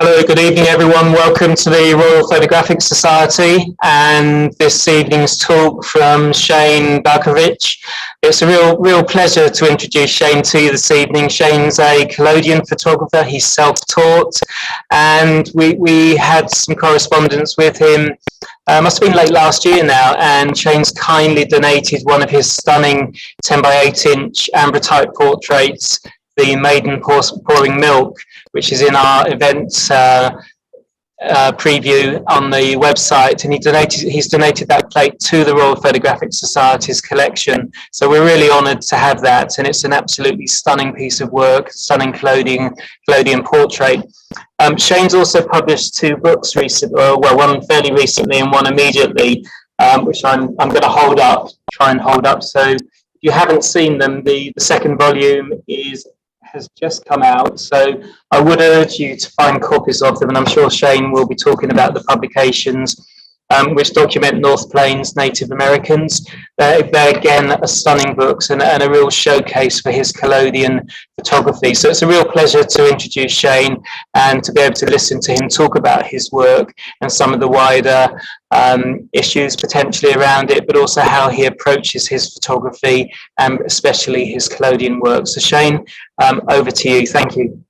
Hello, good evening everyone. Welcome to the Royal Photographic Society and this evening's talk from Shane Balkowitsch. It's a real pleasure to introduce Shane to you this evening. Shane's a collodion photographer, he's self-taught, and we had some correspondence with him, must have been late last year now, and Shane's kindly donated one of his stunning 10 by 8 inch ambrotype portraits, the Maiden pouring milk, which is in our events preview on the website, and he's donated that plate to the Royal Photographic Society's collection. So we're really honoured to have that, and it's an absolutely stunning piece of work, stunning collodion portrait. Shane's also published 2 books recently, well, one fairly recently and one immediately, which I'm going to try and hold up. So if you haven't seen them, the second volume has just come out, so I would urge you to find copies of them, and I'm sure Shane will be talking about the publications which document North Plains Native Americans. They're again stunning books and a real showcase for his collodion photography. So it's a real pleasure to introduce Shane and to be able to listen to him talk about his work and some of the wider issues potentially around it, but also how he approaches his photography and especially his collodion work. So Shane, over to you. Thank you.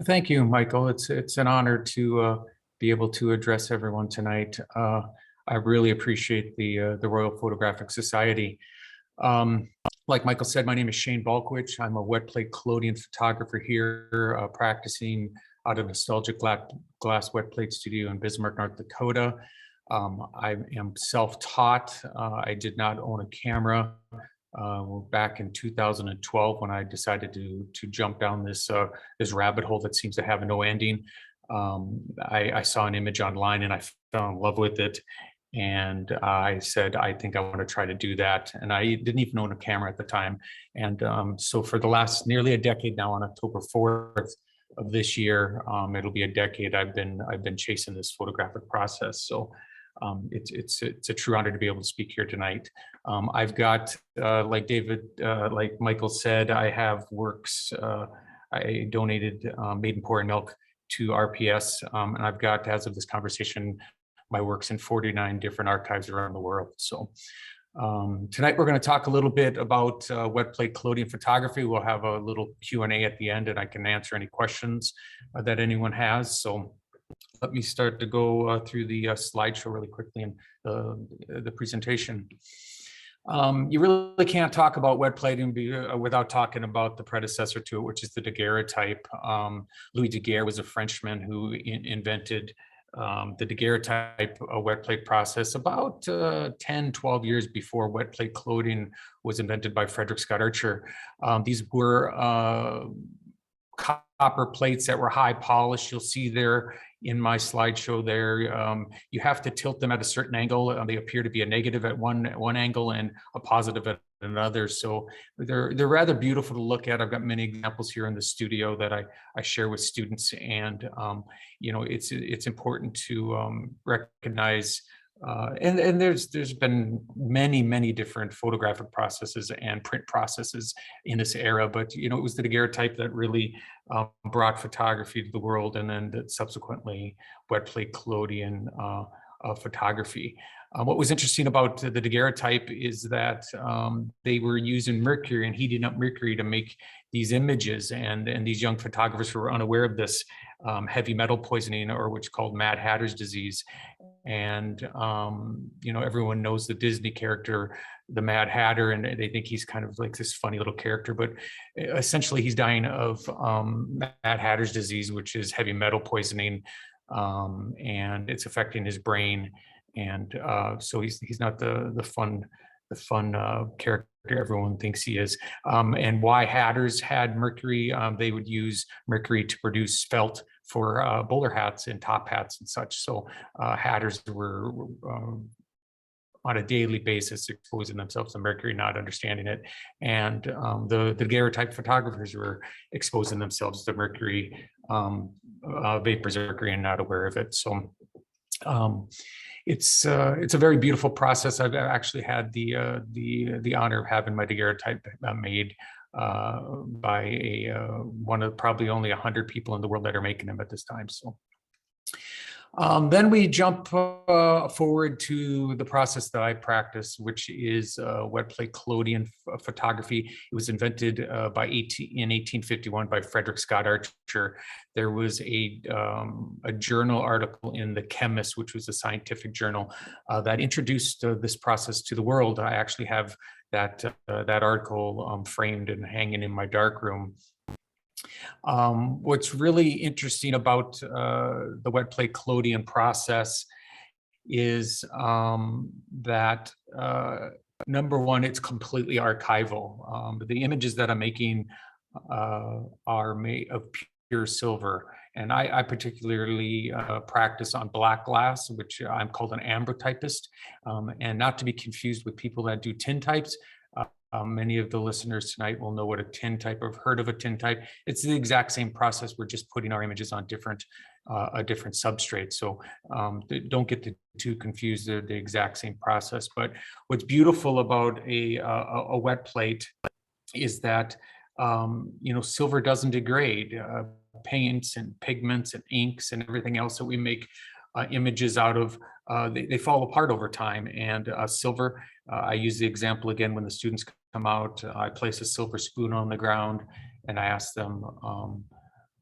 Thank you, Michael. It's an honor to be able to address everyone tonight. I really appreciate the Royal Photographic Society. Like Michael said, my name is Shane Balkowitsch. I'm a wet plate collodion photographer here, practicing out of Nostalgic Glass Wet Plate Studio in Bismarck, North Dakota. I am self-taught. I did not own a camera back in 2012 when I decided to jump down this rabbit hole that seems to have no ending. I saw an image online and I fell in love with it, and I said, I think I want to try to do that. And I didn't even own a camera at the time. And so for the last nearly a decade now, on October 4th of this year, it'll be a decade I've been chasing this photographic process. So it's a true honor to be able to speak here tonight. I've got, like Michael said, I have works. I donated Maiden pouring milk to RPS, and I've got, as of this conversation, my works in 49 different archives around the world. So tonight we're going to talk a little bit about wet plate collodion photography. We'll have a little Q&A at the end, and I can answer any questions that anyone has. So let me start to go through the slideshow really quickly and the presentation. You really can't talk about wet plating without talking about the predecessor to it, which is the Daguerreotype. Louis Daguerre was a Frenchman who invented the Daguerreotype wet plate process about 10, 12 years before wet plate collodion was invented by Frederick Scott Archer. These were copper plates that were high polished. You'll see there in my slideshow there, you have to tilt them at a certain angle. They appear to be a negative at one angle and a positive at another. So they're rather beautiful to look at. I've got many examples here in the studio that I share with students, and you know, it's important to recognize. And there's been many different photographic processes and print processes in this era, but you know, it was the Daguerreotype that really brought photography to the world, and then that subsequently wet plate collodion photography. What was interesting about the Daguerreotype is that they were using mercury and heating up mercury to make these images, and these young photographers were unaware of this heavy metal poisoning, or what's called Mad Hatter's disease. And you know, everyone knows the Disney character, the Mad Hatter, and they think he's kind of like this funny little character, but essentially he's dying of Mad Hatter's disease, which is heavy metal poisoning, and it's affecting his brain. And so he's not the fun character everyone thinks he is. And why hatters had mercury, they would use mercury to produce felt for bowler hats and top hats and such. So hatters were on a daily basis exposing themselves to mercury, not understanding it. And the daguerreotype photographers were exposing themselves to mercury, vapors of mercury, and not aware of it. So it's a very beautiful process. I've actually had the honor of having my daguerreotype made by one of probably only 100 people in the world that are making them at this time. So then we jump forward to the process that I practice, which is wetplate collodion photography. It was invented in 1851 by Frederick Scott Archer. There was a journal article in The Chemist, which was a scientific journal, that introduced this process to the world. I actually have that article framed and hanging in my darkroom. What's really interesting about the wetplate collodion process is that number one, it's completely archival. The images that I'm making are made of pure silver, and I particularly practice on black glass, which I'm called an ambrotypist, and not to be confused with people that do tintypes. Many of the listeners tonight will know what a tintype or have heard of a tintype. It's the exact same process. We're just putting our images on a different substrate. So don't get too confused. They're the exact same process. But what's beautiful about a wet plate is that silver doesn't degrade. Paints and pigments and inks and everything else that we make images out of, they fall apart over time. And silver, I use the example again when the students come out. I place a silver spoon on the ground and I ask them,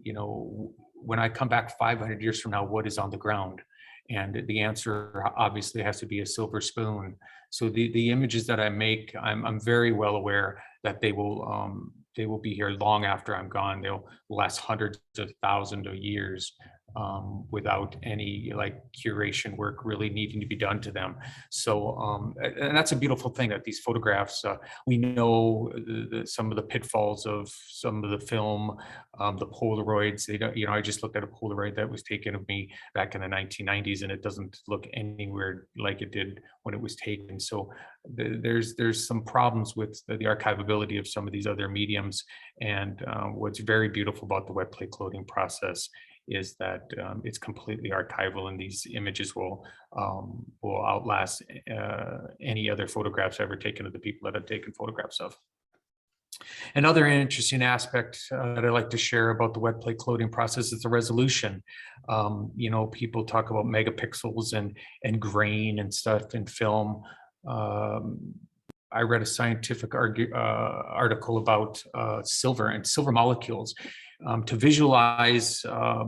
when I come back 500 years from now, what is on the ground? And the answer obviously has to be a silver spoon. So the images that I make, I'm very well aware that they will be here long after I'm gone. They'll last hundreds of thousands of years without any curation work really needing to be done to them. So, and that's a beautiful thing, that these photographs, we know some of the pitfalls of some of the film, the Polaroids. I just looked at a Polaroid that was taken of me back in the 1990s, and it doesn't look anywhere like it did when it was taken. So there's some problems with the archivability of some of these other mediums. And what's very beautiful about the wet plate collodion process is that it's completely archival, and these images will outlast any other photographs ever taken of the people that I've taken photographs of. Another interesting aspect that I like to share about the wet plate collodion process is the resolution. People talk about megapixels and grain and stuff in film. I read a scientific article about silver and silver molecules. To visualize a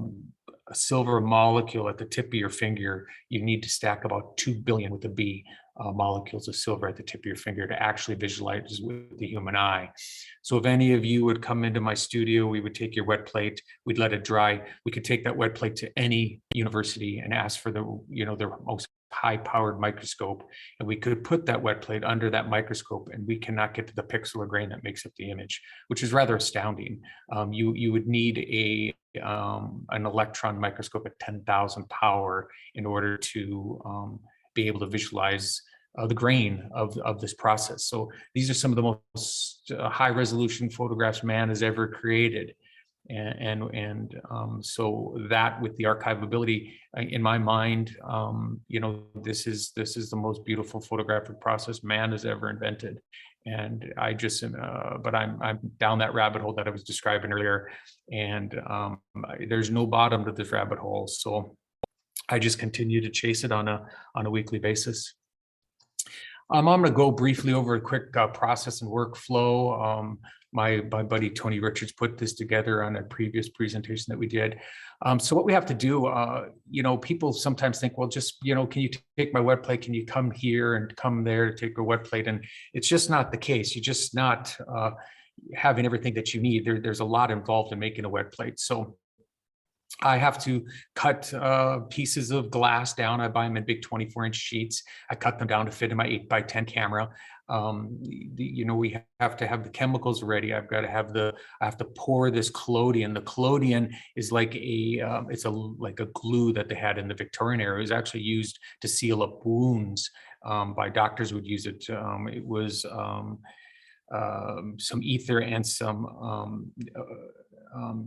silver molecule at the tip of your finger, you need to stack about 2 billion with a B molecules of silver at the tip of your finger to actually visualize with the human eye. So if any of you would come into my studio, we would take your wet plate, we'd let it dry. We could take that wet plate to any university and ask for their most high-powered microscope, and we could put that wet plate under that microscope, and we cannot get to the pixel or grain that makes up the image, which is rather astounding. You would need an electron microscope at 10,000 power in order to be able to visualize the grain of this process. So these are some of the most high-resolution photographs man has ever created. And so that, with the archivability, in my mind, this is the most beautiful photographic process man has ever invented. And I just, but I'm down that rabbit hole that I was describing earlier, and there's no bottom to this rabbit hole. So I just continue to chase it on a weekly basis. I'm going to go briefly over a quick process and workflow. My buddy Tony Richards put this together on a previous presentation that we did. So what we have to do, people sometimes think, well, just, can you take my wet plate? Can you come here and come there to take a wet plate? And it's just not the case. You're just not having everything that you need. There's a lot involved in making a wet plate. So I have to cut pieces of glass down. I buy them in big 24-inch sheets. I cut them down to fit in my 8x10 camera. We have to have the chemicals ready. I have to pour this collodion. The collodion is like like a glue that they had in the Victorian era. It was actually used to seal up wounds by doctors who would use it. It was some ether and some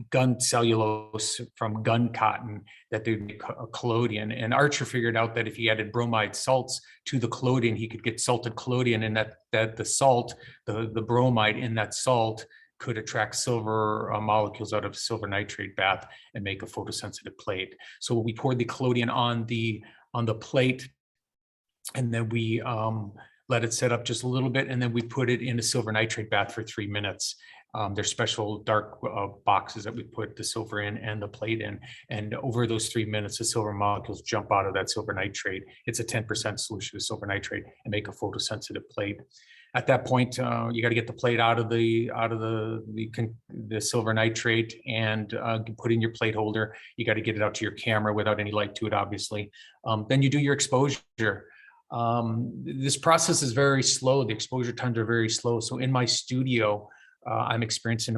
gun cellulose from gun cotton that they make a collodion. And Archer figured out that if he added bromide salts to the collodion, he could get salted collodion, and that the salt, the bromide in that salt could attract silver molecules out of silver nitrate bath and make a photosensitive plate. So we poured the collodion on the plate, and then we let it set up just a little bit, and then we put it in a silver nitrate bath for 3 minutes. There's special dark boxes that we put the silver in and the plate in. And over those 3 minutes, the silver molecules jump out of that silver nitrate. It's a 10% solution of silver nitrate and make a photosensitive plate. At that point, you got to get the plate out of the silver nitrate and put in your plate holder. You got to get it out to your camera without any light to it, obviously. Then you do your exposure. This process is very slow. The exposure times are very slow. So in my studio, I'm experiencing,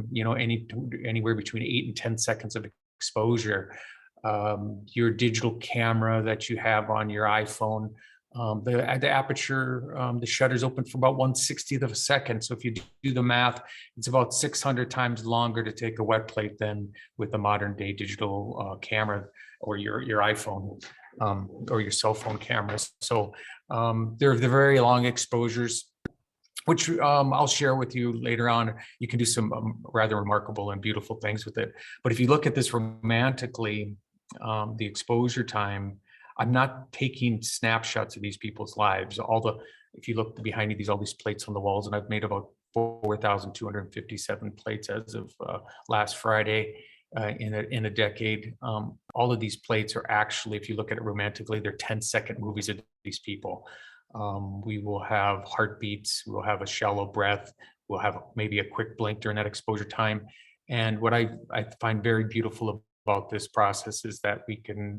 anywhere between 8 and 10 seconds of exposure. Your digital camera that you have on your iPhone, the aperture, the shutter's open for about 1/60th of a second. So if you do the math, it's about 600 times longer to take a wet plate than with a modern day digital camera or your iPhone or your cell phone cameras. So they're very long exposures, which I'll share with you later on. You can do some rather remarkable and beautiful things with it. But if you look at this romantically, the exposure time, I'm not taking snapshots of these people's lives. If you look behind me, all these plates on the walls, and I've made about 4,257 plates as of last Friday in a decade. All of these plates are actually, if you look at it romantically, they're 10-second movies of these people. We will have heartbeats, we'll have a shallow breath, we'll have maybe a quick blink during that exposure time. And what I find very beautiful about this process is that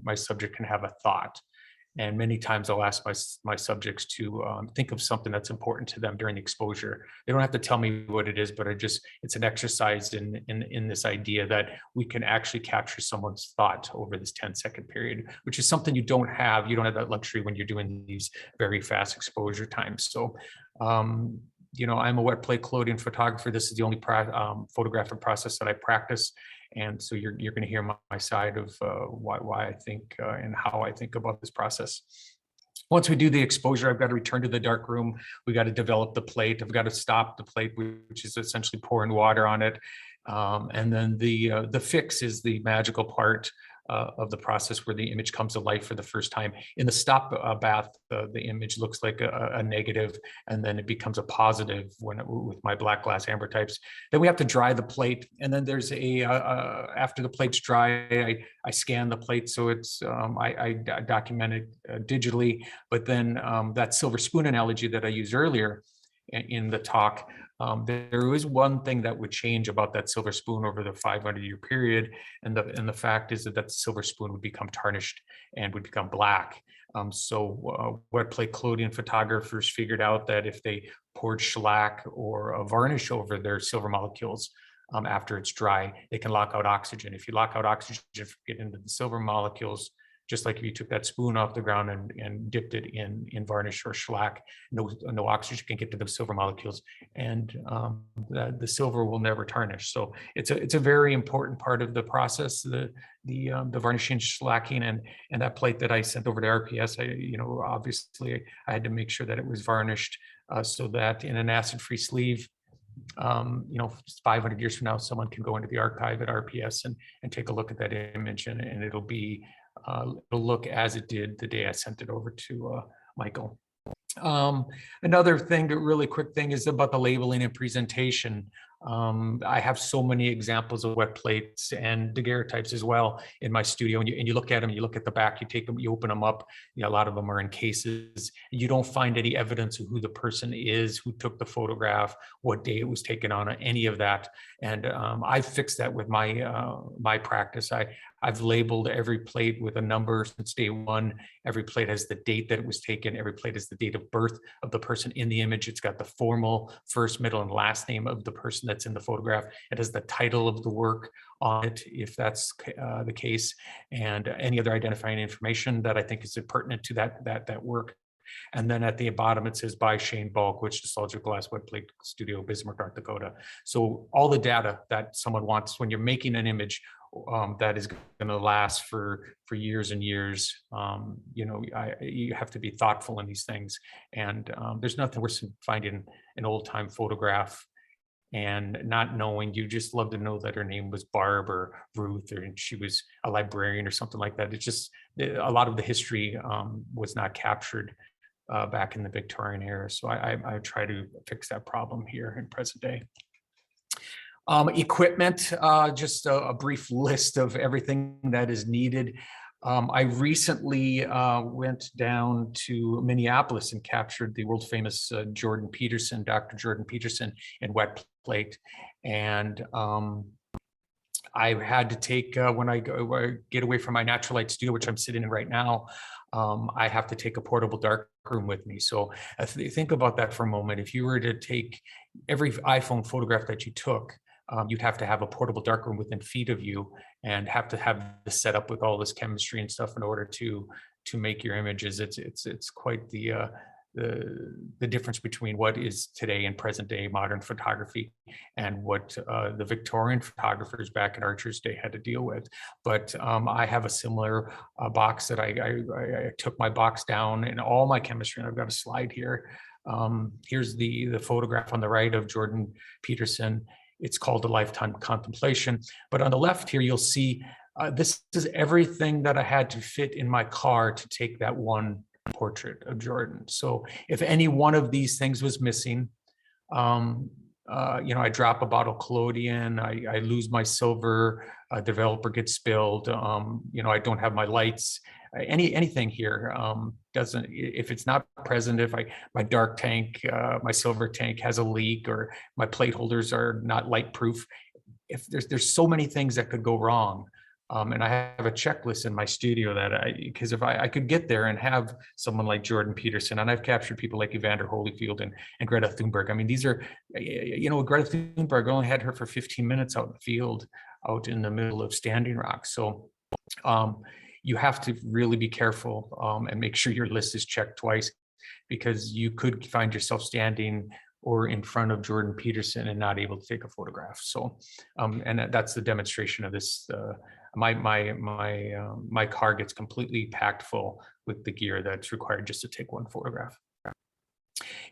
my subject can have a thought. And many times I'll ask my subjects to think of something that's important to them during the exposure. They don't have to tell me what it is, but it's an exercise in this idea that we can actually capture someone's thought over this 10-second period, which is something you don't have. You don't have that luxury when you're doing these very fast exposure times. So, I'm a wet plate collodion photographer. This is the only photographic process that I practice. And so you're going to hear my side of why I think and how I think about this process. Once we do the exposure, I've got to return to the dark room. We got to develop the plate. I've got to stop the plate, which is essentially pouring water on it. And then the fix is the magical part of the process where the image comes to life for the first time. In the stop bath, the image looks like a negative, and then it becomes a positive with my black glass amber types. Then we have to dry the plate, and then there's after the plate's dry, I scan the plate, so it's I document it digitally. But then that silver spoon analogy that I used earlier in the talk, there is one thing that would change about that silver spoon over the 500-year period, and the fact is that silver spoon would become tarnished and would become black. So wet plate collodion photographers figured out that if they poured shellac or a varnish over their silver molecules after it's dry, they can lock out oxygen. If you lock out oxygen, get into the silver molecules, just like if you took that spoon off the ground and dipped it in varnish or shellac, no oxygen can get to the silver molecules, and the silver will never tarnish. So it's a very important part of the process, the varnishing, shellacking, and that plate that I sent over to RPS. Obviously I had to make sure that it was varnished so that in an acid-free sleeve, 500 years from now, someone can go into the archive at RPS and take a look at that image, and it'll look as it did the day I sent it over to Michael. Another thing, a really quick thing, is about the labeling and presentation. I have so many examples of wet plates and daguerreotypes as well in my studio, and you look at them, you look at the back, you take them, you open them up. A lot of them are in cases. You don't find any evidence of who the person is, who took the photograph, what day it was taken on, any of that. And I fixed that with my practice. I've labeled every plate with a number since day one. Every plate has the date that it was taken. Every plate has the date of birth of the person in the image. It's got the formal first, middle, and last name of the person that's in the photograph. It has the title of the work on it, if that's the case, and any other identifying information that I think is pertinent to that work. And then at the bottom, it says by Shane Balkowitsch, Nostalgic Glass Wetplate Studio, Bismarck, North Dakota. So all the data that someone wants when you're making an image that is going to last for years and years, you have to be thoughtful in these things. And there's nothing worse than finding an old time photograph and not knowing. You just love to know that her name was Barb or Ruth, or she was a librarian or something like that. It's just a lot of the history was not captured back in the Victorian era. So I try to fix that problem here in present day. Equipment, just a brief list of everything that is needed. I recently went down to Minneapolis and captured the world famous Jordan Peterson, Dr. Jordan Peterson, in Wetplate. And I had to take, when I get away from my natural light studio, which I'm sitting in right now, I have to take a portable darkroom with me. So think about that for a moment. If you were to take every iPhone photograph that you took, you'd have to have a portable darkroom within feet of you and have to have this set up with all this chemistry and stuff in order to make your images. It's quite the difference between what is today in present day modern photography and what the Victorian photographers back in Archer's day had to deal with. But I have a similar box that I took my box down and all my chemistry, and I've got a slide here. Here's the photograph on the right of Jordan Peterson. It's called A Lifetime Contemplation. But on the left here, you'll see this is everything that I had to fit in my car to take that one portrait of Jordan. So if any one of these things was missing, I drop a bottle of collodion, I lose my silver, a developer gets spilled, I don't have my lights, anything here doesn't, if it's not present, if my dark tank, my silver tank has a leak, or my plate holders are not light proof, if there's so many things that could go wrong. And I have a checklist in my studio because if I could get there and have someone like Jordan Peterson, and I've captured people like Evander Holyfield and Greta Thunberg. I mean, these are, Greta Thunberg, only had her for 15 minutes out in the field, out in the middle of Standing Rock. So you have to really be careful and make sure your list is checked twice, because you could find yourself standing or in front of Jordan Peterson and not able to take a photograph. So, and that's the demonstration of this. My car gets completely packed full with the gear that's required just to take one photograph.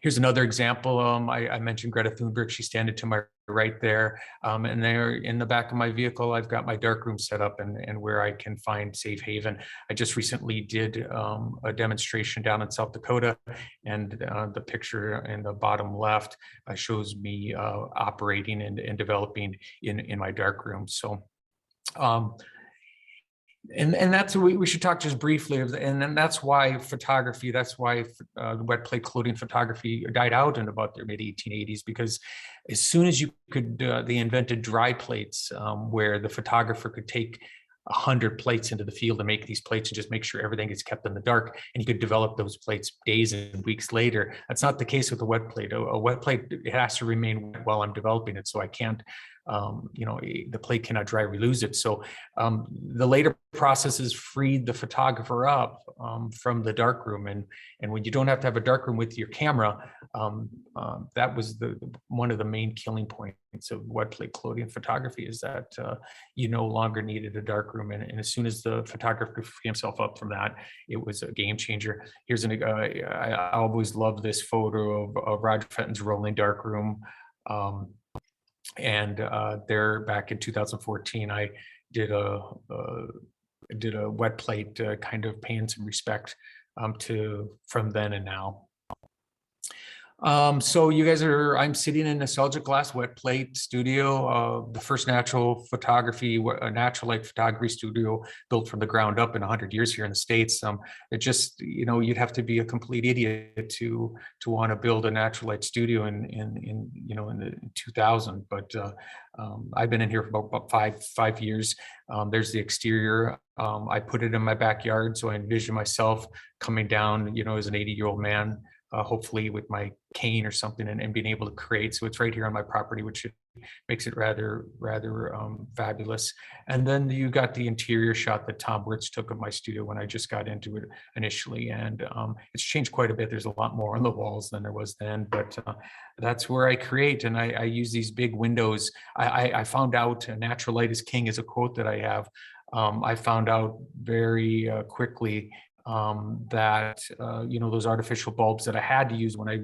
Here's another example. I mentioned Greta Thunberg. She's standing to my right there. And there in the back of my vehicle, I've got my darkroom set up and where I can find safe haven. I just recently did a demonstration down in South Dakota, and the picture in the bottom left shows me operating and developing in my darkroom. So, and that's what we should talk just briefly of, and then that's why photography, that's why the wet plate collodion photography died out in about the mid 1880s, because as soon as you could, they invented dry plates where the photographer could take 100 plates into the field and make these plates and just make sure everything is kept in the dark, and you could develop those plates days and weeks later. That's not the case with a wet plate. A wet plate, it has to remain wet while I'm developing it, so I can't, the plate cannot dry, we lose it. So the later processes freed the photographer up from the darkroom, and when you don't have to have a darkroom with your camera, that was one of the main killing points of wet plate collodion photography, is that you no longer needed a darkroom, and as soon as the photographer freed himself up from that, it was a game changer. Here's I always love this photo of Roger Fenton's rolling darkroom. And there, back in 2014, I did a wet plate kind of paying some respect from then and now. So you guys are, I'm sitting in nostalgic glass Wetplate studio, the first natural light photography studio built from the ground up in 100 years here in the States. It just, you'd have to be a complete idiot to want to build a natural light studio in the 2000. But I've been in here for about five years. There's the exterior. I put it in my backyard, so I envision myself coming down, as an 80-year-old man. Hopefully with my cane or something, and being able to create. So it's right here on my property, which makes it rather fabulous. And then you got the interior shot that Tom Wirtz took of my studio when I just got into it initially. And it's changed quite a bit. There's a lot more on the walls than there was then, but that's where I create. And I use these big windows. I found out natural light is king is a quote that I have. I found out very quickly that those artificial bulbs that I had to use when I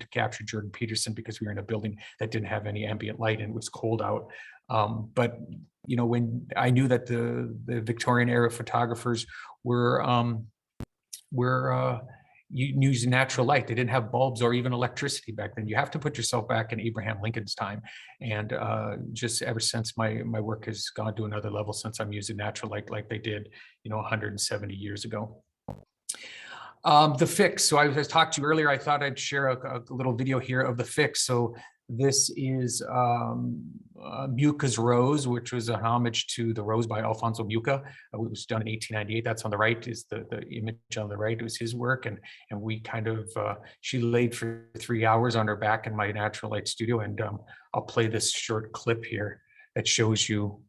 to capture Jordan Peterson, because we were in a building that didn't have any ambient light and it was cold out. But when I knew that the Victorian era photographers were using natural light. They didn't have bulbs or even electricity back then. You have to put yourself back in Abraham Lincoln's time. And just ever since my work has gone to another level since I'm using natural light like they did, 170 years ago. The fix. So I was talked to you earlier. I thought I'd share a little video here of the fix. So this is Mucha's Rose, which was a homage to The Rose by Alfonso Mucha. It was done in 1898. That's on the right is the image on the right. It was his work. And we kind of, she laid for 3 hours on her back in my natural light studio. And I'll play this short clip here that shows you,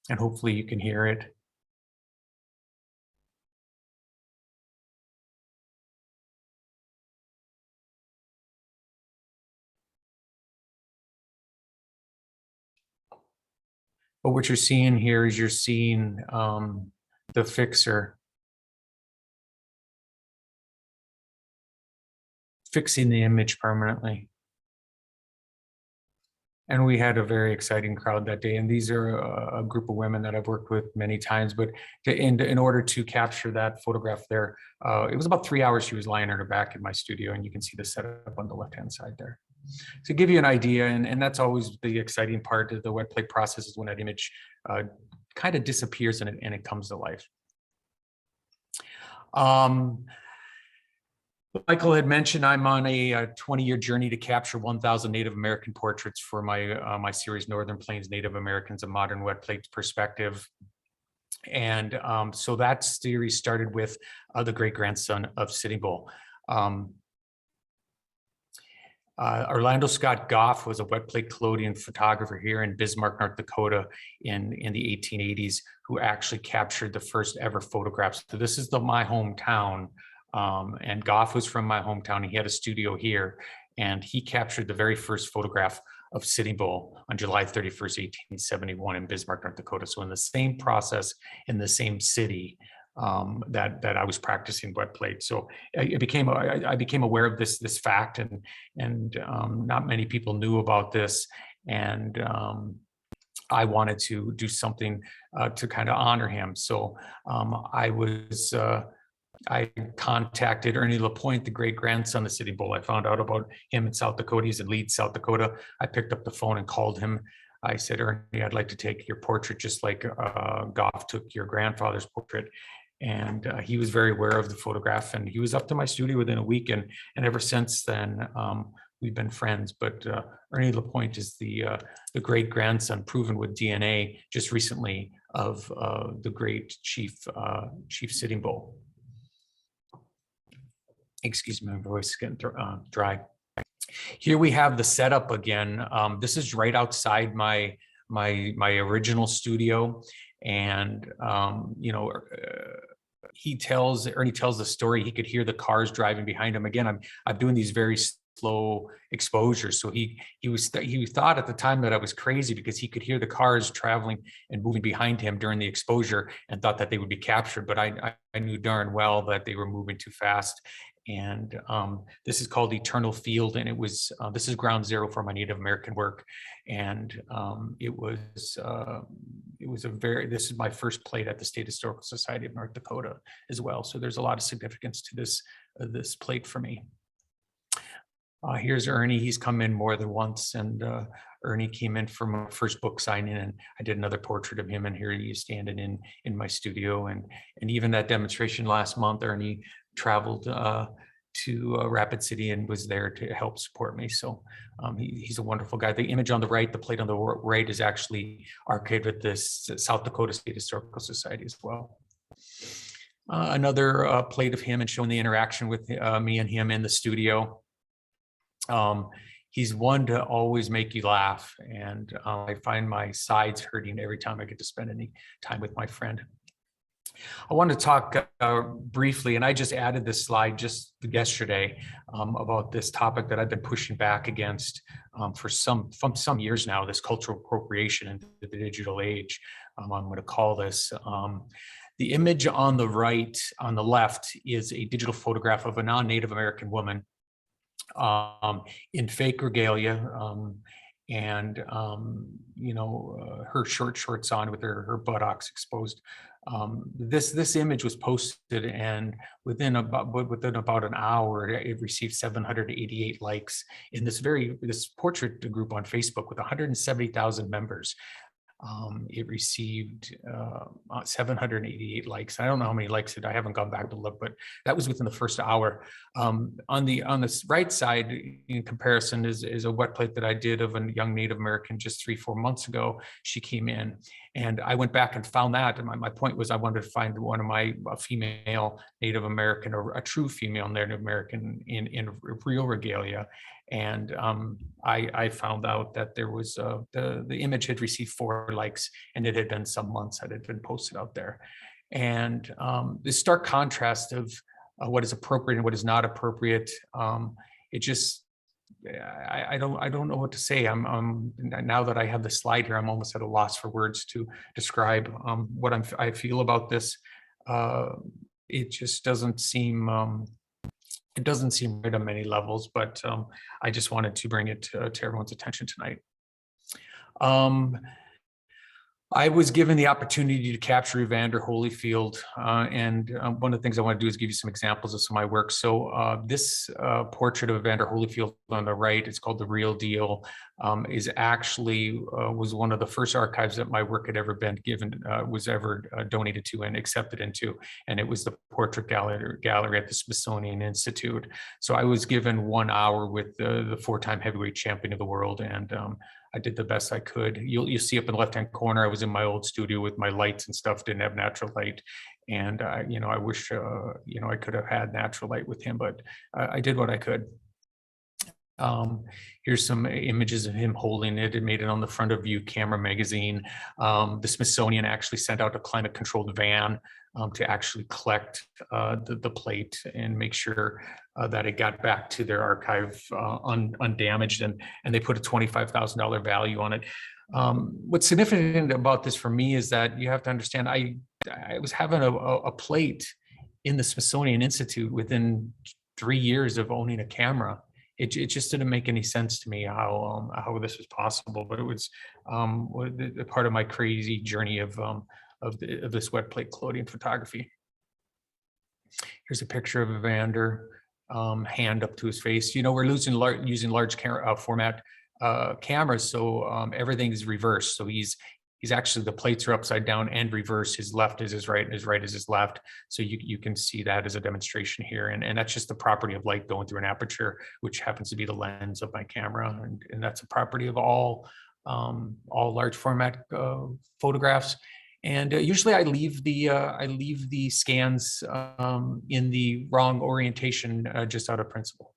and hopefully you can hear it. But what you're seeing here is you're seeing the fixer fixing the image permanently. And we had a very exciting crowd that day. And these are a group of women that I've worked with many times. But in order to capture that photograph there, it was about 3 hours she was lying on her back in my studio. And you can see the setup on the left-hand side there. To give you an idea, and that's always the exciting part of the wet plate process, is when that image kind of disappears and it comes to life. Michael had mentioned I'm on a 20-year journey to capture 1,000 Native American portraits for my series Northern Plains Native Americans, a modern wet plate perspective. And so that series started with the great-grandson of Sitting Bull. Orlando Scott Goff was a wet plate collodion photographer here in Bismarck, North Dakota in the 1880s, who actually captured the first ever photographs. So this is my hometown, and Goff was from my hometown. He had a studio here, and he captured the very first photograph of Sitting Bull on July 31st, 1871 in Bismarck, North Dakota. So in the same process, in the same city, that I was practicing wet plate. So I became aware of this fact, and not many people knew about this. And I wanted to do something to kind of honor him. So I contacted Ernie Lapointe, the great grandson of Sitting Bull. I found out about him in South Dakota. He's in Leeds, South Dakota. I picked up the phone and called him. I said, Ernie, I'd like to take your portrait just like Goff took your grandfather's portrait. And he was very aware of the photograph, and he was up to my studio within a week. And ever since then, we've been friends. But Ernie Lapointe is the great grandson, proven with DNA just recently, of the great Chief Sitting Bull. Excuse me, my voice is getting dry. Here we have the setup again. This is right outside my original studio, and Ernie tells the story. He could hear the cars driving behind him. Again, I'm doing these very slow exposures. So he thought at the time that I was crazy, because he could hear the cars traveling and moving behind him during the exposure, and thought that they would be captured. But I knew darn well that they were moving too fast. And this is called Eternal Field, and it was this is ground zero for my Native American work, and it was a very, this is my first plate at the State Historical Society of North Dakota as well. So there's a lot of significance to this plate for me. Here's Ernie. He's come in more than once, and Ernie came in for my first book signing, and I did another portrait of him, and here he is standing in my studio. And even that demonstration last month, Ernie traveled to Rapid City and was there to help support me. So he's a wonderful guy. The image on the right, the plate on the right, is actually archived at this South Dakota State Historical Society as well. Another plate of him and showing the interaction with me and him in the studio. He's one to always make you laugh, and I find my sides hurting every time I get to spend any time with my friend. I want to talk briefly, and I just added this slide just yesterday about this topic that I've been pushing back against for some years now, this cultural appropriation into the digital age, I'm going to call this. The image on the right, on the left, is a digital photograph of a non-Native American woman in fake regalia, and her short shorts on with her buttocks exposed. This image was posted, and within about an hour, it received 788 likes in this portrait group on Facebook with 170,000 members. It received 788 likes. I don't know how many likes I haven't gone back to look, but that was within the first hour. On the right side, in comparison, is a wet plate that I did of a young Native American just 3-4 months ago. She came in, and I went back and found that. And my point was, I wanted to find one of my female Native American, or a true female Native American in real regalia. And I found out that there was the image had received 4 likes, and it had been some months that it had been posted out there. And the stark contrast of what is appropriate and what is not appropriate, it just, I don't know what to say. I'm now that I have the slide here, I'm almost at a loss for words to describe what I feel about this. It just doesn't seem. It doesn't seem right on many levels, but I just wanted to bring it to everyone's attention tonight. I was given the opportunity to capture Evander Holyfield, and one of the things I want to do is give you some examples of some of my work. So this portrait of Evander Holyfield on the right, it's called The Real Deal, is actually was one of the first archives that my work had ever been given, was ever donated to and accepted into, and it was the portrait gallery at the Smithsonian Institute. So I was given 1 hour with the 4-time heavyweight champion of the world, and I did the best I could. You'll see up in the left-hand corner, I was in my old studio with my lights and stuff, didn't have natural light. And, I wish, I could have had natural light with him, but I did what I could. Here's some images of him holding it. It made it on the front of View Camera magazine. The Smithsonian actually sent out a climate-controlled van to actually collect the plate and make sure that it got back to their archive undamaged, and they put a $25,000 value on it. What's significant about this for me is that you have to understand, I was having a plate in the Smithsonian Institute within 3 years of owning a camera. It just didn't make any sense to me how this was possible, but it was a part of my crazy journey of this wet plate collodion photography. Here's a picture of Evander, hand up to his face. We're using large format cameras, so everything is reversed. So he's actually, the plates are upside down and reversed. His left is his right, and his right is his left. So you can see that as a demonstration here. And that's just the property of light going through an aperture, which happens to be the lens of my camera. And that's a property of all large format photographs. And usually I leave the scans in the wrong orientation just out of principle.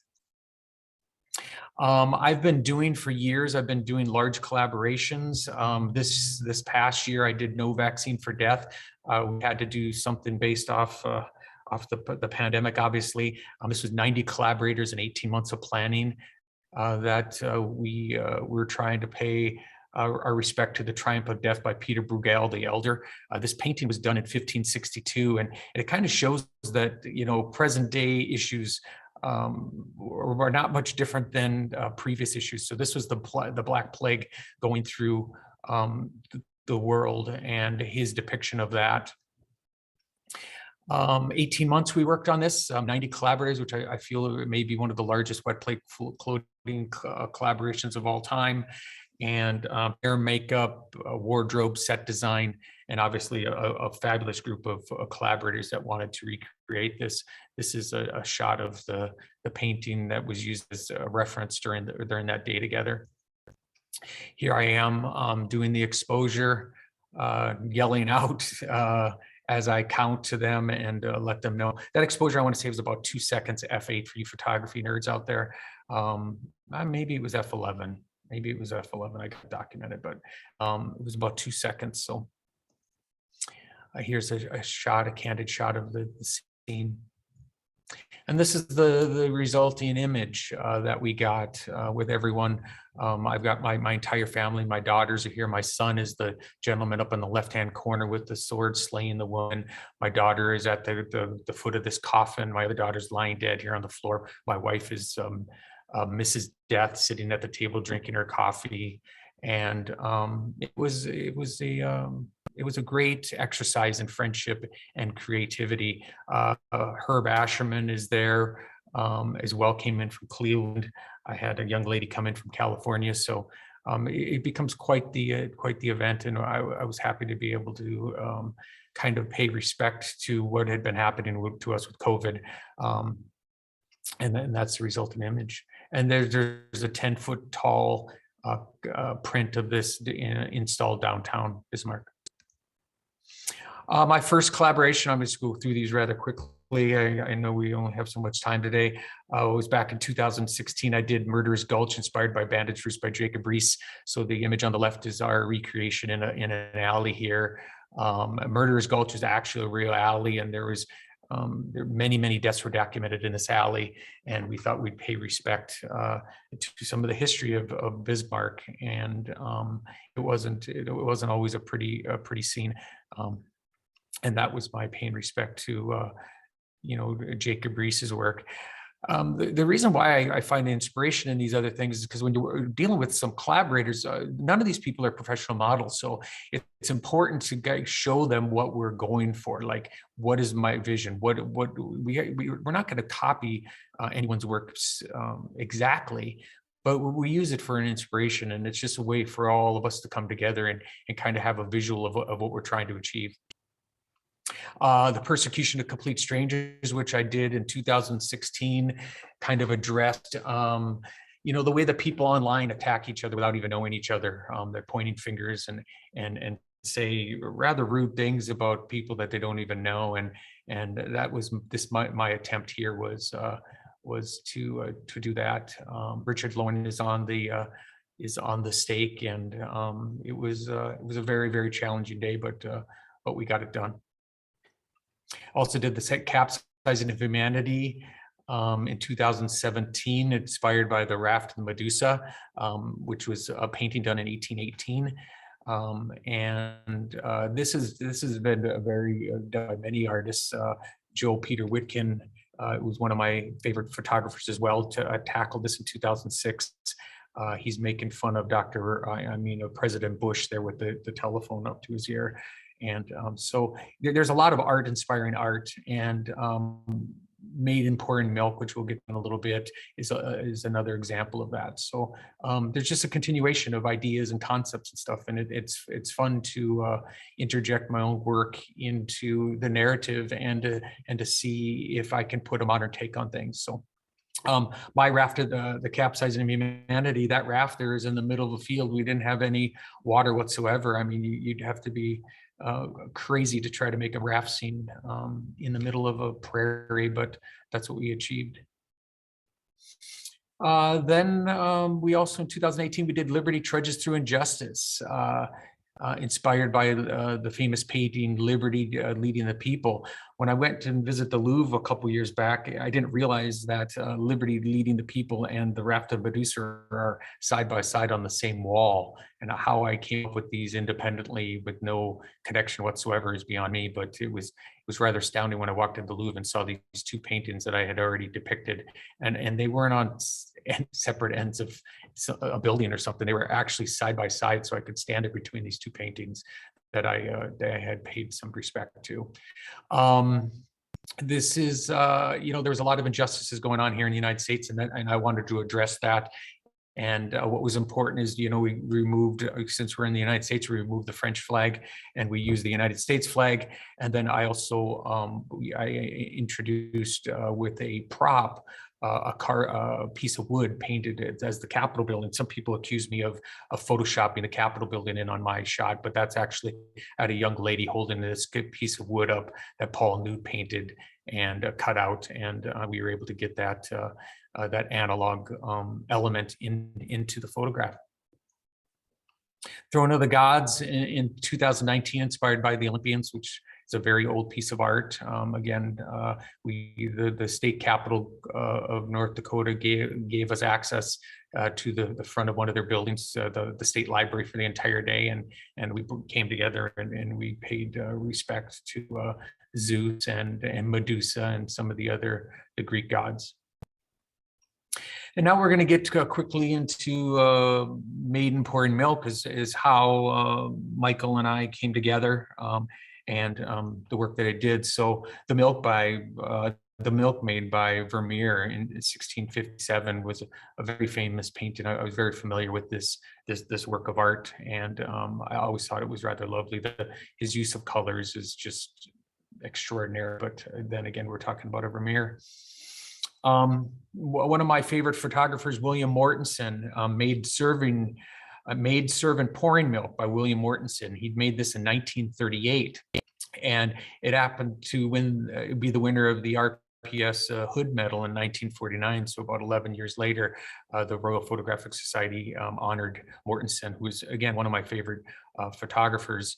I've been doing for years, I've been doing large collaborations. This past year, I did No Vaccine for Death. We had to do something based off the pandemic, obviously. This was 90 collaborators and 18 months of planning that we were trying to pay our respect to the Triumph of Death by Peter Bruegel the Elder. This painting was done in 1562, and it kind of shows that, you know, present day issues were not much different than previous issues. So this was the Black Plague going through the world, and his depiction of that. 18 months we worked on this, 90 collaborators, which I feel may be one of the largest wet plate clothing collaborations of all time. And hair, makeup, wardrobe, set design, and obviously a fabulous group of collaborators that wanted to recreate this. This is a shot of the painting that was used as a reference during that day together. Here I am doing the exposure, yelling out as I count to them and let them know. That exposure, I want to say, was about 2 seconds, F8 for you photography nerds out there. Maybe it was F11. Maybe it was F11, I got documented, but it was about 2 seconds. So here's a shot, a candid shot of the scene. And this is the resulting image that we got with everyone. I've got my entire family. My daughters are here. My son is the gentleman up in the left-hand corner with the sword slaying the woman. My daughter is at the foot of this coffin. My other daughter's lying dead here on the floor. My wife is Mrs. Death, sitting at the table drinking her coffee. And it was a great exercise in friendship and creativity. Herb Asherman is there as well, came in from Cleveland. I had a young lady come in from California, so it becomes quite the event, and I was happy to be able to kind of pay respect to what had been happening to us with COVID, and that's the resulting image. And there's a 10-foot tall print of this installed downtown Bismarck. My first collaboration, I'm just going to go through these rather quickly. I know we only have so much time today. It was back in 2016. I did Murderer's Gulch, inspired by Bandage Roost by Jacob Riis. So the image on the left is our recreation in an alley here. Murderer's Gulch is actually a real alley, and there many deaths were documented in this alley, and we thought we'd pay respect to some of the history of Bismarck. And it wasn't always a pretty scene. And that was my paying respect to Jacob Riis's work. The reason why I find inspiration in these other things is because when you're dealing with some collaborators, none of these people are professional models. So it's important to show them what we're going for. Like, what is my vision? We're not going to copy anyone's work exactly, but we use it for an inspiration. And it's just a way for all of us to come together and kind of have a visual of what we're trying to achieve. The Persecution of Complete Strangers, which I did in 2016, kind of addressed, the way that people online attack each other without even knowing each other. They're pointing fingers and say rather rude things about people that they don't even know. And that was my attempt here was to do that. Richard Lowen is on the stake, and it was a very, very challenging day, but we got it done. Also did the set Capsizing of Humanity in 2017, inspired by the Raft and the Medusa, which was a painting done in 1818. This has been done by many artists. Joe Peter Witkin was one of my favorite photographers as well to tackle this in 2006. He's making fun of President Bush there with the telephone up to his ear. And so there's a lot of art, inspiring art, and Maiden pouring milk, which we'll get in a little bit, is another example of that. So there's just a continuation of ideas and concepts and stuff, and it's fun to interject my own work into the narrative and to see if I can put a modern take on things. So my raft, the Capsizing of Humanity, that raft there is in the middle of the field. We didn't have any water whatsoever. I mean, you'd have to be crazy to try to make a raft scene in the middle of a prairie, but that's what we achieved. Then we also, in 2018, we did Liberty Trudges Through Injustice, inspired by the famous painting Liberty Leading the People. when I went to visit the Louvre a couple years back, I didn't realize that Liberty Leading the People and the Raft of Medusa are side by side on the same wall. And how I came up with these independently with no connection whatsoever is beyond me. But it was rather astounding when I walked into the Louvre and saw these two paintings that I had already depicted, and they weren't on separate ends of a building or something. They were actually side by side, so I could stand it between these two paintings that I had paid some respect to. This is, there was a lot of injustices going on here in the United States, and I wanted to address that. And what was important is, we removed, since we're in the United States, we removed the French flag and we used the United States flag. And then I also, I introduced with a prop, a piece of wood painted as the Capitol building. Some people accuse me of photoshopping the Capitol building in on my shot, but that's actually at a young lady holding this piece of wood up that Paul Nude painted and cut out, and we were able to get that that analog element into the photograph. Throne of the Gods in 2019, inspired by the Olympians, which is a very old piece of art. Again, the state capitol of North Dakota gave us access to the front of one of their buildings, the state library, for the entire day, and we came together and we paid respect to Zeus and Medusa and some of the Greek gods. And now we're going to get quickly into Maiden pouring milk, is how Michael and I came together, and the work that I did. So the milk made by Vermeer in 1657 was a very famous painting. I was very familiar with this work of art, and I always thought it was rather lovely. His use of colors is just extraordinary. But then again, we're talking about a Vermeer. One of my favorite photographers, William Mortensen, Maid Servant Pouring Milk by William Mortensen. He'd made this in 1938, and it happened to be the winner of the RPS Hood Medal in 1949. So about 11 years later, the Royal Photographic Society honored Mortensen, who is, again, one of my favorite photographers.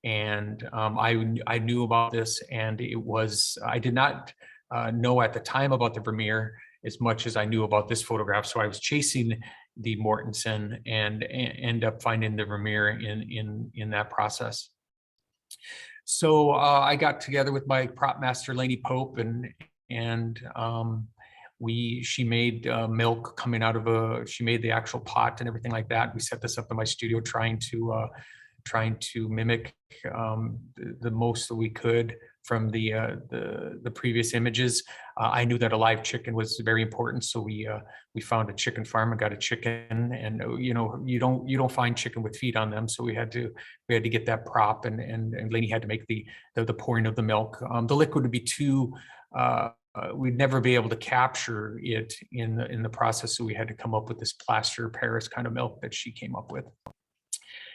And I knew about this, and I did not know at the time about the Vermeer as much as I knew about this photograph. So I was chasing the Mortensen and end up finding the Vermeer in that process. So I got together with my prop master, Lainey Pope, and she made milk coming out of she made the actual pot and everything like that. We set this up in my studio, trying to mimic the most that we could from the previous images. I knew that a live chicken was very important, so we found a chicken farm and got a chicken. And you don't find chicken with feet on them, so we had to get that prop, and Lainey had to make the pouring of the milk. The liquid would be too. We'd never be able to capture it in the process, so we had to come up with this plaster Paris kind of milk that she came up with.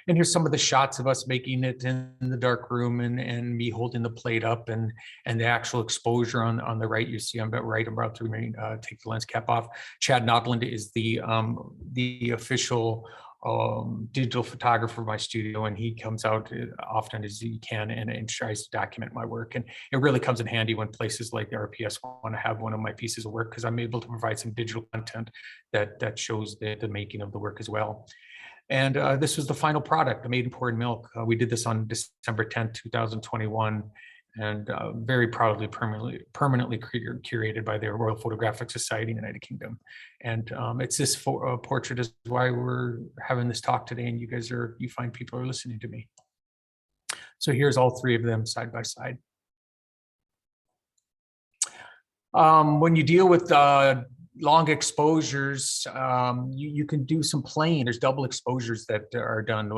And here's some of the shots of us making it in the dark room, and me holding the plate up, and the actual exposure on the right. You see I'm about to take the lens cap off. Chad Nodland is the official digital photographer of my studio, and he comes out often as he can and tries to document my work. And it really comes in handy when places like the RPS want to have one of my pieces of work, because I'm able to provide some digital content that shows the making of the work as well. And this was the final product, the Maiden Pouring Milk. We did this on December 10th, 2021, and very proudly permanently curated by the Royal Photographic Society in the United Kingdom. And it's this portrait is why we're having this talk today, and you find people are listening to me. So here's all three of them side by side. When you deal with long exposures, you can do some playing. There's double exposures that are done.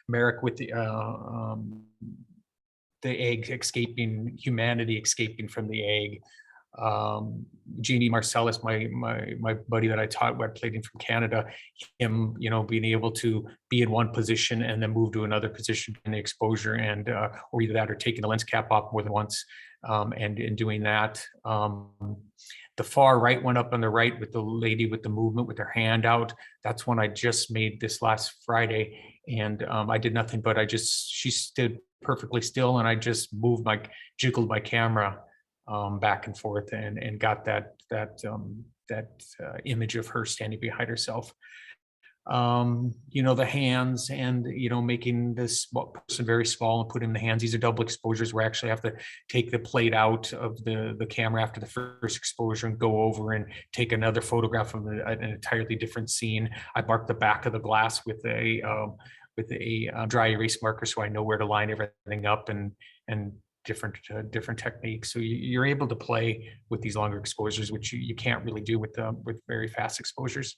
Merrick with the egg escaping, humanity escaping from the egg. Jeannie Marcellus, my buddy that I taught wet plating from Canada, him being able to be in one position and then move to another position in the exposure, and or either that or taking the lens cap off more than once, and in doing that. The far right one up on the right with the lady with the movement with her hand out, that's one I just made this last Friday. And I did nothing but she stood perfectly still, and I just jiggled my camera back and forth and got that image of her standing behind herself. The hands, and making this person very small and put him in the hands. These are double exposures where I actually have to take the plate out of the camera after the first exposure and go over and take another photograph of an entirely different scene. I mark the back of the glass with a dry erase marker, so I know where to line everything up, and different techniques. So you're able to play with these longer exposures, which you can't really do with very fast exposures.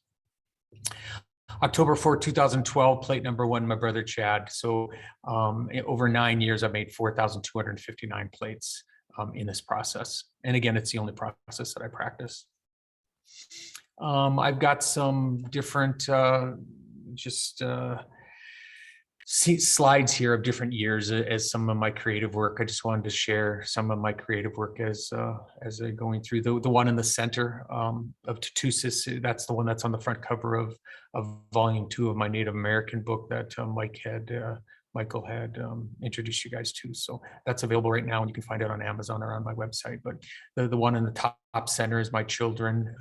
October 4, 2012, plate number 1, my brother Chad. So over 9 years, I've made 4,259 plates in this process. And again, it's the only process that I practice. I've got some different slides here of different years as some of my creative work. I just wanted to share some of my creative work as I'm going through. The one in the center of Tatusis, that's the one that's on the front cover of volume 2 of my Native American book that Michael had introduced you guys to. So that's available right now, and you can find it on Amazon or on my website. But the one in the top center is my children.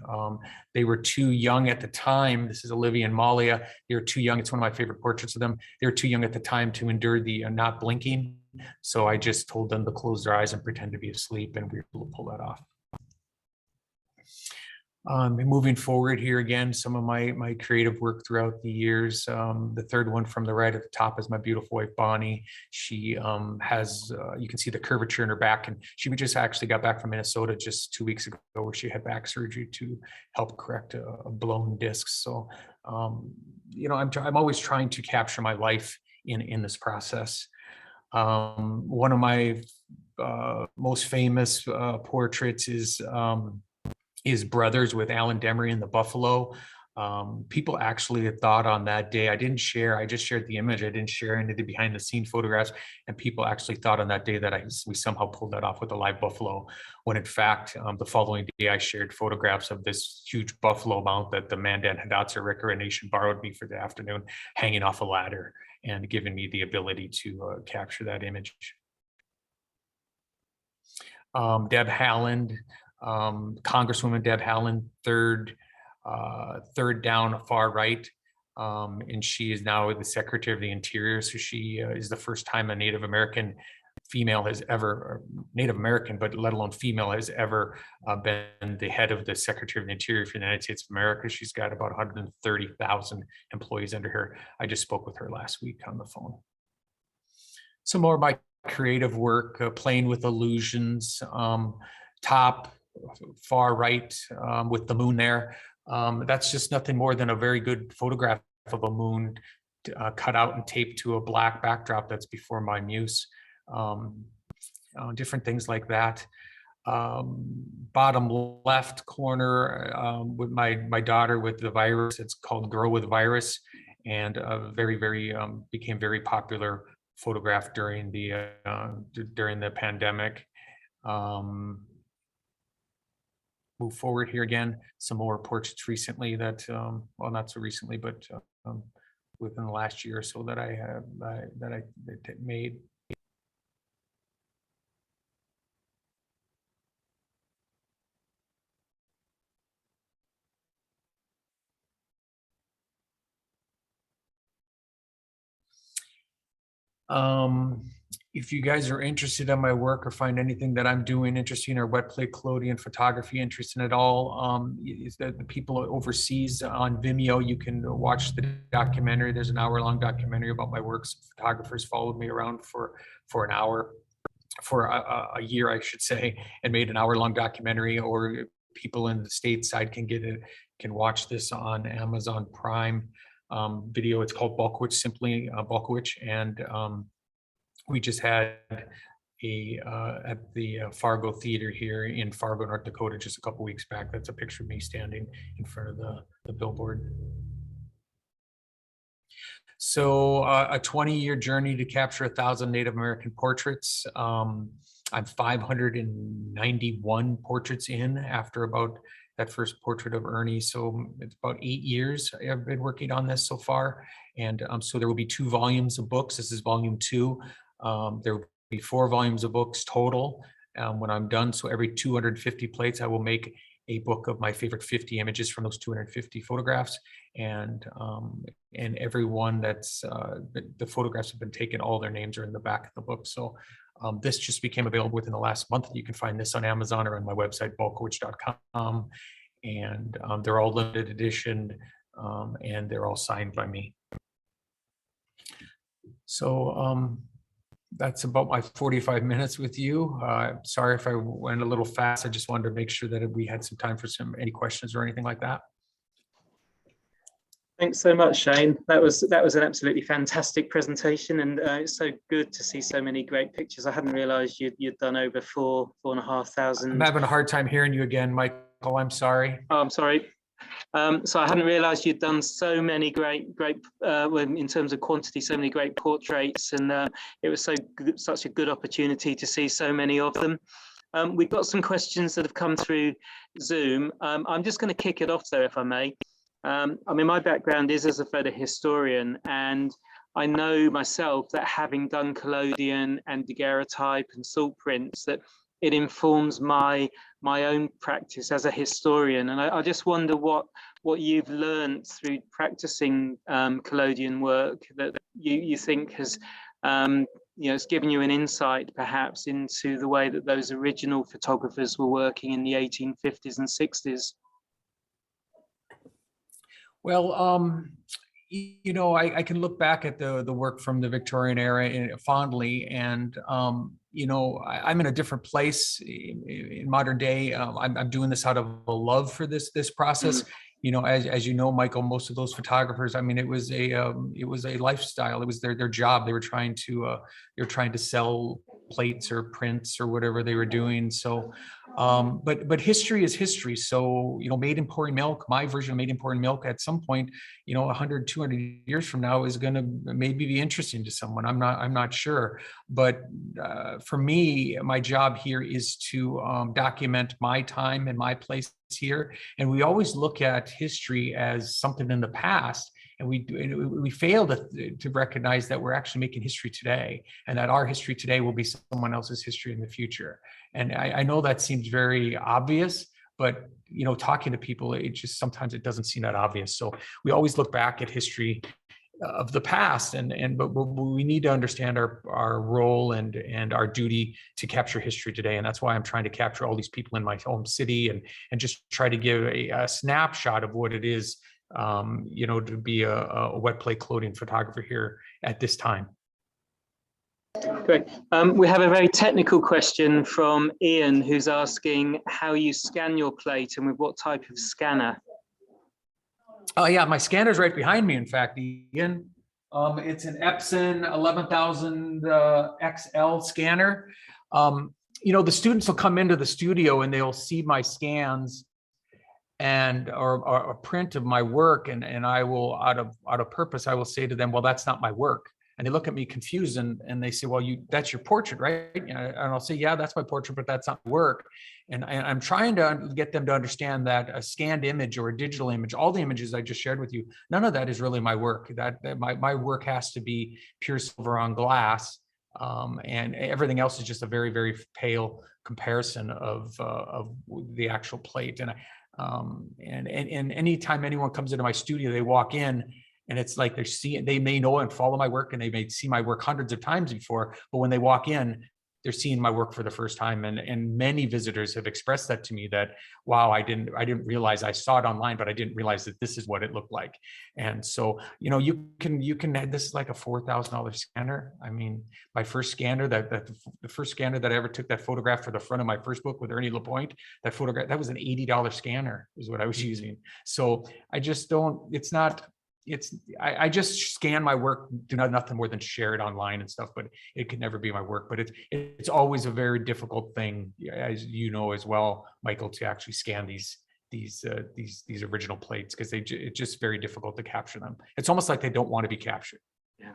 They were too young at the time. This is Olivia and Malia. They were too young. It's one of my favorite portraits of them. They were too young at the time to endure the not blinking. So I just told them to close their eyes and pretend to be asleep, and we were able to pull that off. Moving forward here again, some of my creative work throughout the years. The third one from the right at the top is my beautiful wife, Bonnie. She has, you can see the curvature in her back, and she just actually got back from Minnesota just 2 weeks ago, where she had back surgery to help correct a blown disc. So, I'm always trying to capture my life in this process. One of my most famous portraits is Brothers with Alan Demery in the Buffalo. People actually had thought on that day, I just shared the image. I didn't share any of the behind the scene photographs. And people actually thought on that day that we somehow pulled that off with a live buffalo, when in fact, the following day I shared photographs of this huge buffalo mount that the Mandan Hidatsa Riccara Nation borrowed me for the afternoon, hanging off a ladder and giving me the ability to capture that image. Deb Haaland, Congresswoman Deb Haaland, third down, far right, and she is now the Secretary of the Interior. So she is the first time a Native American female has ever, Native American, but let alone female, has ever been the head of the Secretary of the Interior for the United States of America. She's got about 130,000 employees under her. I just spoke with her last week on the phone. Some more of my creative work, playing with illusions. Top far right with the moon there. That's just nothing more than a very good photograph of a moon cut out and taped to a black backdrop that's before my muse. Different things like that. Bottom left corner with my daughter with the virus. It's called Girl with Virus, and became very popular photograph during the pandemic. Move forward here again, some more portraits recently that, well, not so recently, but within the last year or so that I made. If you guys are interested in my work or find anything that I'm doing interesting, or Wetplate, collodion, photography interesting at all, is that the people overseas on Vimeo, you can watch the documentary. There's an hour-long documentary about my works. Photographers followed me around for an hour, for a year, I should say, and made an hour-long documentary. Or people in the stateside can watch this on Amazon Prime Video. It's called Balkowitsch, simply Balkowitsch, and we just had at the Fargo Theater here in Fargo, North Dakota, just a couple weeks back. That's a picture of me standing in front of the billboard. So a 20-year journey to capture 1,000 Native American portraits. I'm 591 portraits in after about that first portrait of Ernie. So it's about 8 years I've been working on this so far. And so there will be 2 volumes of books. This is volume 2. There will be 4 volumes of books total when I'm done. So every 250 plates, I will make a book of my favorite 50 images from those 250 photographs. And everyone that's the photographs have been taken, all their names are in the back of the book. So this just became available within the last month. You can find this on Amazon or on my website, balkowitsch.com. And they're all limited edition, and they're all signed by me. So that's about my 45 minutes with you. Sorry if I went a little fast. I just wanted to make sure that we had some time for any questions or anything like that. Thanks so much, Shane. That was an absolutely fantastic presentation, and it's so good to see so many great pictures. I hadn't realised you'd done over 4,500. I'm having a hard time hearing you again, Michael. I'm sorry. Oh, I'm sorry. So I hadn't realised you'd done so many great, in terms of quantity, so many great portraits, and it was such a good opportunity to see so many of them. We've got some questions that have come through Zoom. I'm just going to kick it off though, if I may. I mean, my background is as a photo historian, and I know myself that having done collodion and daguerreotype and salt prints, that it informs my own practice as a historian. And I just wonder what you've learned through practicing collodion work that you think has it's given you an insight perhaps into the way that those original photographers were working in the 1850s and 60s. Well, I can look back at the work from the Victorian era fondly, and I'm in a different place in modern day. I'm doing this out of a love for this process. As you know, Michael, most of those photographers, I mean, it was a lifestyle. It was their job. They were trying to sell plates or prints or whatever they were doing. So, but history is history. So, Maiden pouring milk, my version of Maiden pouring milk at some point, 100, 200 years from now is going to maybe be interesting to someone. I'm not sure. But for me, my job here is to document my time and my place here. And we always look at history as something in the past. And we fail to recognize that we're actually making history today, and that our history today will be someone else's history in the future. And I know that seems very obvious, but talking to people, sometimes it doesn't seem that obvious. So we always look back at history of the past, but we need to understand our role and our duty to capture history today. And that's why I'm trying to capture all these people in my home city and just try to give a snapshot of what it is to be a wet plate collodion photographer here at this time. Great. We have a very technical question from Ian, who's asking how you scan your plate and with what type of scanner. Oh yeah, my scanner's right behind me, in fact, Ian. It's an Epson 11000 XL scanner. The students will come into the studio and they'll see my scans or a print of my work, and I will, out of purpose, I will say to them, well, that's not my work. And they look at me confused and they say, well, that's your portrait, right? And I'll say, yeah, that's my portrait, but that's not work. And I'm trying to get them to understand that a scanned image or a digital image, all the images I just shared with you, none of that is really my work. That my work has to be pure silver on glass. And everything else is just a very, very pale comparison of the actual plate. And anytime anyone comes into my studio, they walk in and it's like they may know and follow my work, and they may see my work hundreds of times before, but when they walk in, they're seeing my work for the first time. And many visitors have expressed that to me, that, wow, I didn't realize, I saw it online, but I didn't realize that this is what it looked like. And so, you can, this is like a $4,000 scanner. I mean, my first scanner, the first scanner that I ever took that photograph for the front of my first book with Ernie Lapointe, that was an $80 scanner is what I was using. So I just don't, I just scan my work, do nothing more than share it online and stuff, but it could never be my work. But it's always a very difficult thing, as you know as well, Michael, to actually scan these original plates, because it's just very difficult to capture them. It's almost like they don't want to be captured. Yeah.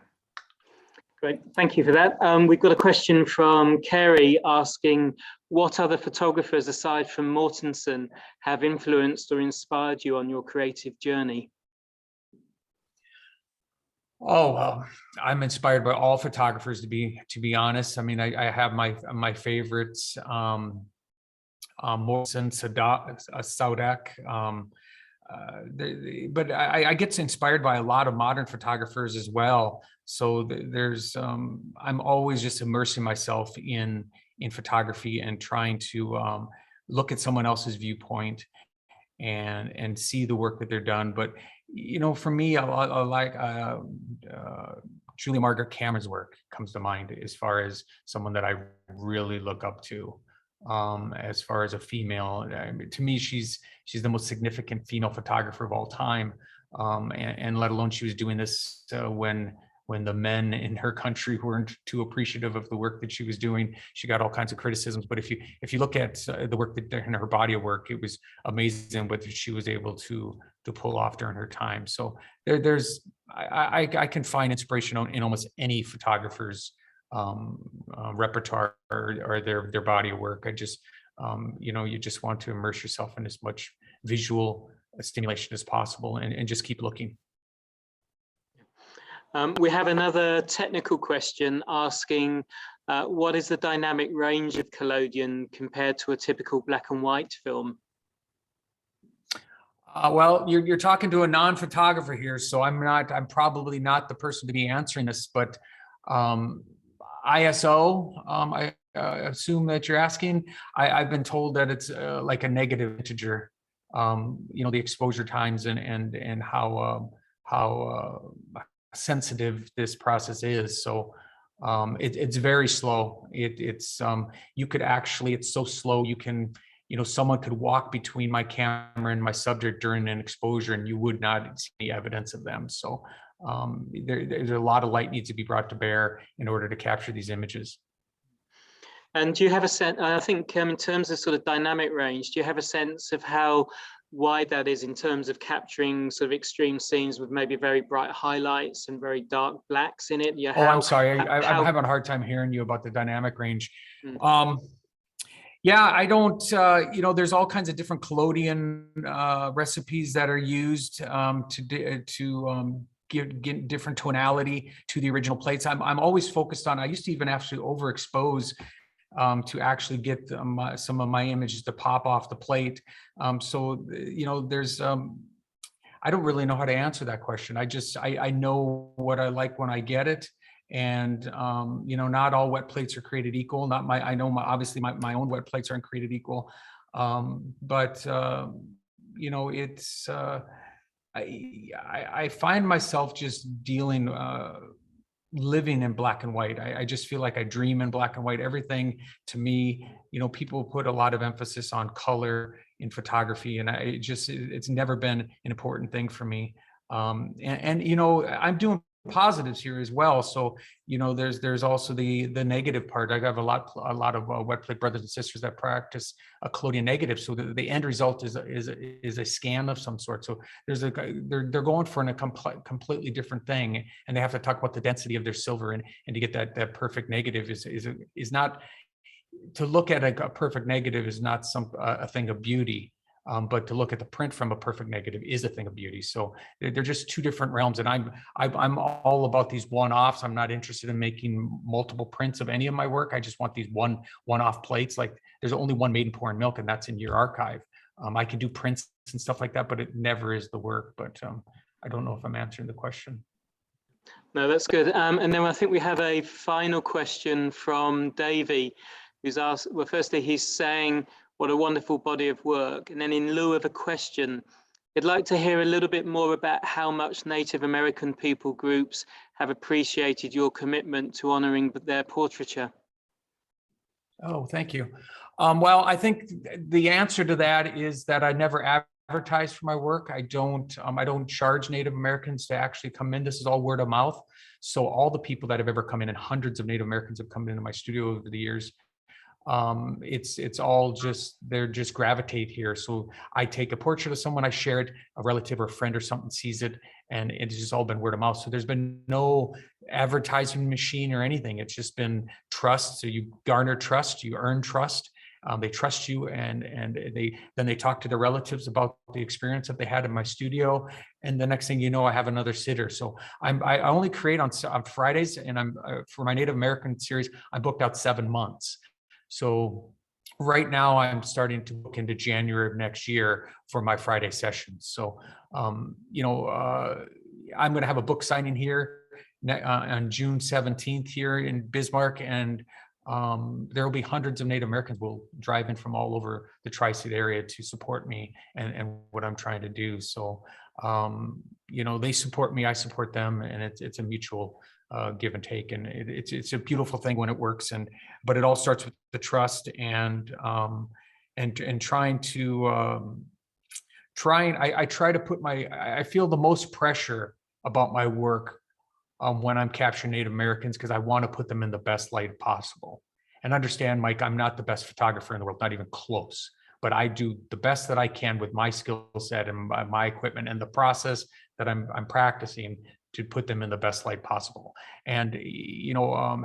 Great, thank you for that. We've got a question from Kerry asking, what other photographers aside from Mortensen have influenced or inspired you on your creative journey? Oh, well, I'm inspired by all photographers to be honest. I mean, I have my favorites, Morrison, Saudak, but I get inspired by a lot of modern photographers as well. So there's, I'm always just immersing myself in photography and trying to look at someone else's viewpoint and see the work that they're done. But you know, for me, I like Julia Margaret Cameron's work comes to mind as far as someone that I really look up to. As far as a female, I mean, to me, she's the most significant female photographer of all time, and let alone she was doing this when the men in her country weren't too appreciative of the work that she was doing. She got all kinds of criticisms. But if you look at the work that in her body of work, it was amazing what she was able to pull off during her time. So I can find inspiration in almost any photographer's repertoire or their body of work. I just you know, you just want to immerse yourself in as much visual stimulation as possible and just keep looking. We have another technical question asking, what is the dynamic range of collodion compared to a typical black and white film? Well, you're talking to a non-photographer here, so I'm probably not the person to be answering this, but ISO, I assume that you're asking. I've been told that it's like a negative integer, you know, the exposure times and how sensitive this process is. So it's very slow. It's you could actually, it's so slow, you can, you know, someone could walk between my camera and my subject during an exposure and you would not see any evidence of them. So there's a lot of light needs to be brought to bear in order to capture these images. And do you have a sense, I think in terms of sort of dynamic range, do you have a sense of how wide that is in terms of capturing sort of extreme scenes with maybe very bright highlights and very dark blacks in it? Oh, I'm sorry. I'm having a hard time hearing you about the dynamic range. Yeah, I don't, you know, there's all kinds of different collodion recipes that are used to give different tonality to the original plates. I'm always focused on, I used to even actually overexpose to actually get some of my images to pop off the plate. So, you know, there's, I don't really know how to answer that question. I know what I like when I get it. And, you know, not all wet plates are created equal. Obviously my own wet plates aren't created equal. But, you know, it's, I find myself just living in black and white. I just feel like I dream in black and white. Everything to me, you know, people put a lot of emphasis on color in photography, and it's never been an important thing for me. And you know, I'm doing positives here as well. So, you know, there's also the negative part. I have a lot of wet plate brothers and sisters that practice a collodion negative. So the end result is a scan of some sort. So they're going for a completely different thing, and they have to talk about the density of their silver, and to get that perfect negative is not, to look at a perfect negative is not a thing of beauty. But to look at the print from a perfect negative is a thing of beauty. So they're just two different realms. And I'm all about these one-offs. I'm not interested in making multiple prints of any of my work. I just want these one-off plates. Like there's only one Maiden Pour and Milk, and that's in your archive. I can do prints and stuff like that, but it never is the work. But I don't know if I'm answering the question. No, that's good. And then I think we have a final question from Davey, who's asked, well, firstly, he's saying, what a wonderful body of work. And then in lieu of a question, I'd like to hear a little bit more about how much Native American people groups have appreciated your commitment to honoring their portraiture. Oh, thank you. Well, I think the answer to that is that I never advertise for my work. I don't charge Native Americans to actually come in. This is all word of mouth. So all the people that have ever come in, and hundreds of Native Americans have come into my studio over the years, it's all just, they're just gravitate here. So I take a portrait of someone, I share it, a relative or a friend or something sees it, and it's just all been word of mouth. So there's been no advertising machine or anything. It's just been trust. So you garner trust, you earn trust. They trust you, and they talk to their relatives about the experience that they had in my studio. And the next thing you know, I have another sitter. So I only create on Fridays, and I'm for my Native American series, I booked out 7 months. So right now I'm starting to book into January of next year for my Friday sessions. So, I'm going to have a book signing here on June 17th here in Bismarck, and there will be hundreds of Native Americans will drive in from all over the Tri-State area to support me and what I'm trying to do. So, they support me, I support them, and it's a mutual give and take, and it's a beautiful thing when it works. But it all starts with the trust and trying to I try to put I feel the most pressure about my work when I'm capturing Native Americans, because I want to put them in the best light possible. And understand, Mike, I'm not the best photographer in the world, not even close, but I do the best that I can with my skill set and my equipment and the process that I'm practicing to put them in the best light possible. And,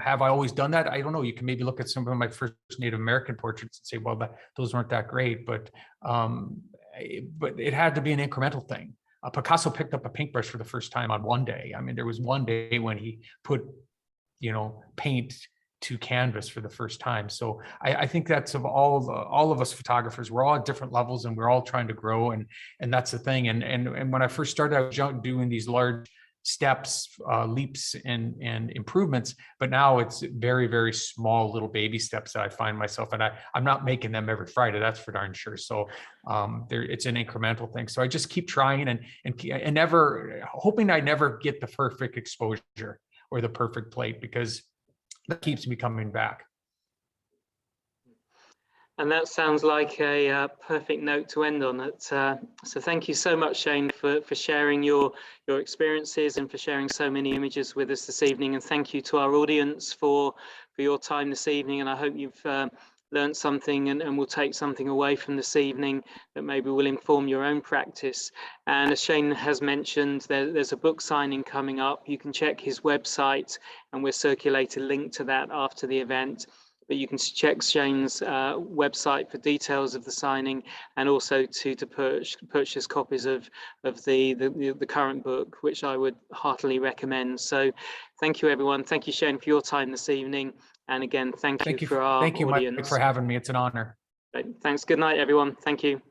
have I always done that? I don't know. You can maybe look at some of my first Native American portraits and say, well, those weren't that great, but it had to be an incremental thing. Picasso picked up a paintbrush for the first time on one day. I mean, there was one day when he put, paint to canvas for the first time. So I think that's of all of us photographers, we're all at different levels and we're all trying to grow. And that's the thing. And when I first started, I was doing these large steps, leaps and improvements, but now it's very, very small little baby steps that I find myself, and I'm not making them every Friday, that's for darn sure. So it's an incremental thing. So I just keep trying and never hoping I never get the perfect exposure or the perfect plate, because that keeps me coming back. And that sounds like a perfect note to end on. So thank you so much, Shane, for sharing your experiences and for sharing so many images with us this evening. And thank you to our audience for your time this evening. And I hope you've learned something and will take something away from this evening that maybe will inform your own practice. And as Shane has mentioned, there's a book signing coming up. You can check his website, and we'll circulate a link to that after the event. But you can check Shane's website for details of the signing, and also to purchase copies of the current book, which I would heartily recommend. So thank you, everyone. Thank you, Shane, for your time this evening. And again, thank you for our audience. Thank you, Mike, for having me. It's an honor. Thanks. Good night, everyone. Thank you.